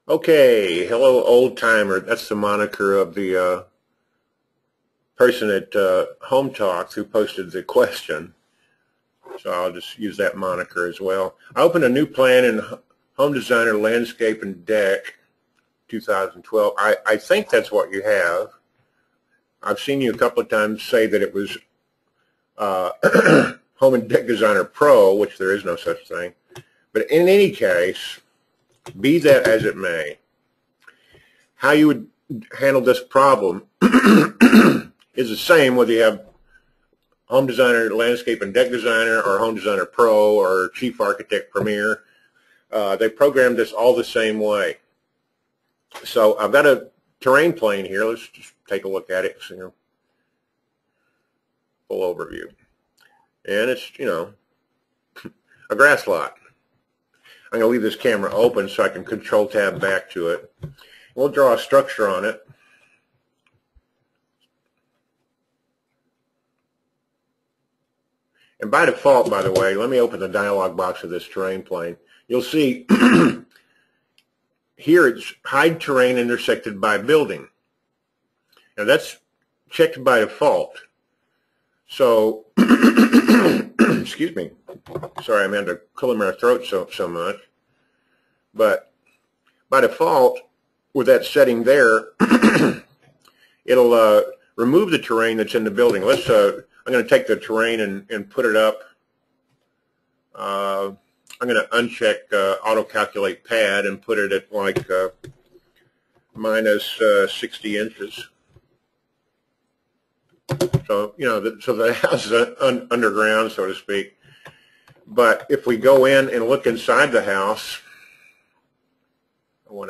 Okay, hello old timer. That's the moniker of the person at Home Talks who posted the question. So I'll just use that moniker as well. I opened a new plan in Home Designer Landscape and Deck 2012. I think that's what you have. I've seen you a couple of times say that it was Home and Deck Designer Pro, which there is no such thing. But in any case, be that as it may, how you would handle this problem is the same whether you have Home Designer Landscape and Deck Designer or Home Designer Pro or Chief Architect Premier. They programmed this all the same way. So I've got a terrain plane here. Let's just take a look at it. So, full overview. And it's, a grass lot. I'm going to leave this camera open so I can control tab back to it. We'll draw a structure on it. And by default, by the way, let me open the dialog box of this terrain plane. You'll see here it's hide terrain intersected by building. Now that's checked by default. So, excuse me. Sorry, I'm having to clear my throat so much. But by default, with that setting there, it'll remove the terrain that's in the building. Let's. I'm going to take the terrain and put it up. I'm going to uncheck auto calculate pad and put it at like minus 60 inches. So so the house is underground, so to speak. But if we go in and look inside the house, I want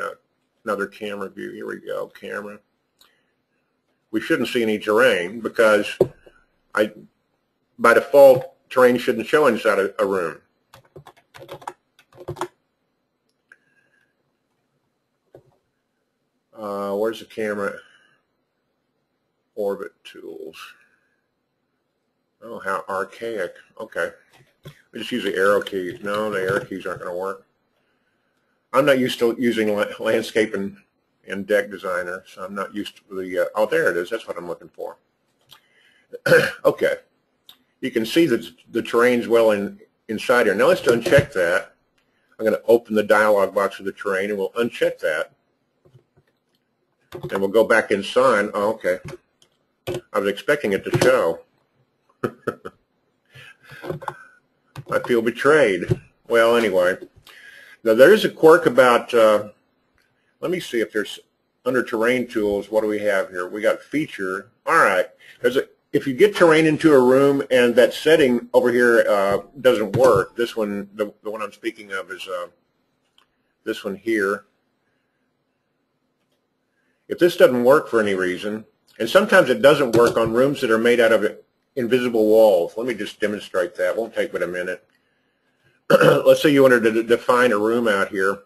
another camera view. Here we go, camera. We shouldn't see any terrain because by default, terrain shouldn't show inside a room. Where's the camera? Orbit tools. Oh, how archaic. Okay. We just use the arrow keys. No, the arrow keys aren't going to work. I'm not used to using landscape and deck designer, so I'm not used to the, oh, there it is. That's what I'm looking for. Okay. You can see that the terrain's well inside here. Now let's uncheck that. I'm going to open the dialog box of the terrain and we'll uncheck that. And we'll go back inside. Oh, okay. I was expecting it to show. I feel betrayed. Well, anyway. Now there is a quirk about, let me see if there's, under terrain tools, what do we have here? We got feature. All right. If you get terrain into a room and that setting over here doesn't work, this one, the one I'm speaking of is this one here. If this doesn't work for any reason, and sometimes it doesn't work on rooms that are made out of invisible walls. Let me just demonstrate that. It won't take but a minute. Let's say you wanted to define a room out here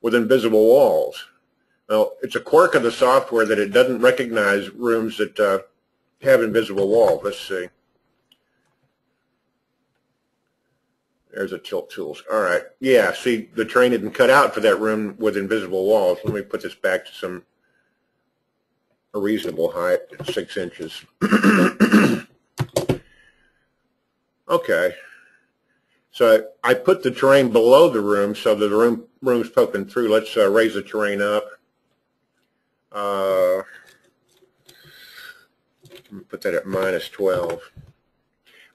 with invisible walls. Well, it's a quirk of the software that it doesn't recognize rooms that have invisible walls. Let's see. There's a tilt tools. All right. Yeah, see, the terrain had been cut out for that room with invisible walls. Let me put this back to a reasonable height, 6 inches. Okay. So I put the terrain below the room so the room's poking through. Let's raise the terrain up. Put that at minus 12.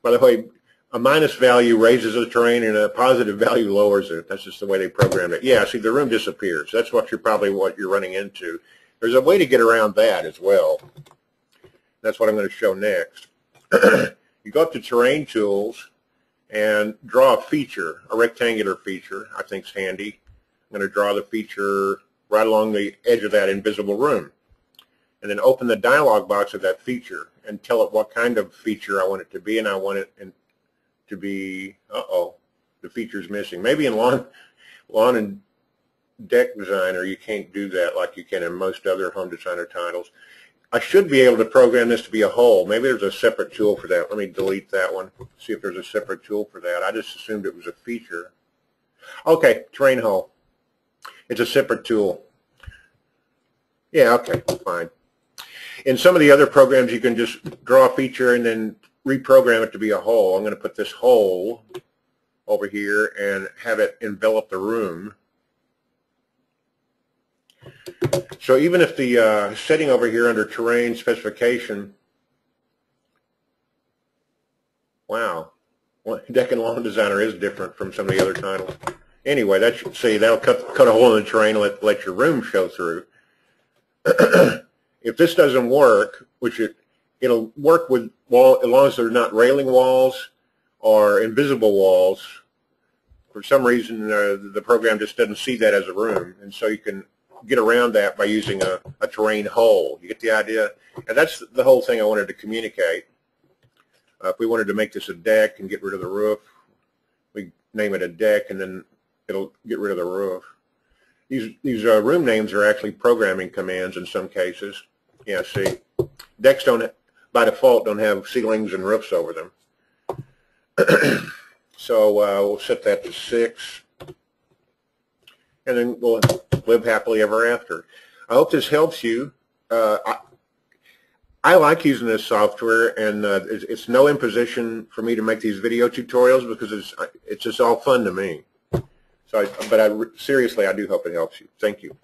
By the way, a minus value raises the terrain and a positive value lowers it. That's just the way they programmed it. Yeah, see, the room disappears. That's what you're running into. There's a way to get around that as well. That's what I'm going to show next. You go up to terrain tools and draw a feature, a rectangular feature. I think is handy. I'm going to draw the feature right along the edge of that invisible room. And then open the dialog box of that feature and tell it what kind of feature I want it to be, and I want it to be, the feature's missing. Maybe in lawn and deck designer you can't do that like you can in most other home designer titles. I should be able to program this to be a hole. Maybe there's a separate tool for that. Let me delete that one, see if there's a separate tool for that. I just assumed it was a feature. Okay, terrain hole. It's a separate tool. Yeah, okay, fine. In some of the other programs, you can just draw a feature and then reprogram it to be a hole. I'm going to put this hole over here and have it envelop the room. So even if the setting over here under terrain specification, wow, well, Deck and Lawn Designer is different from some of the other titles. Anyway, that should see that'll cut a hole in the terrain and let your room show through. If this doesn't work, which it'll work with as long as they're not railing walls or invisible walls. For some reason, the program just doesn't see that as a room, and so you can get around that by using a terrain hole. You get the idea? And that's the whole thing I wanted to communicate. If we wanted to make this a deck and get rid of the roof, we name it a deck, and then it'll get rid of the roof. These room names are actually programming commands in some cases. Yeah, see, decks by default don't have ceilings and roofs over them. So we'll set that to 6, and then we'll live happily ever after. I hope this helps you. I like using this software, and it's no imposition for me to make these video tutorials because it's just all fun to me. So, seriously, I do hope it helps you. Thank you.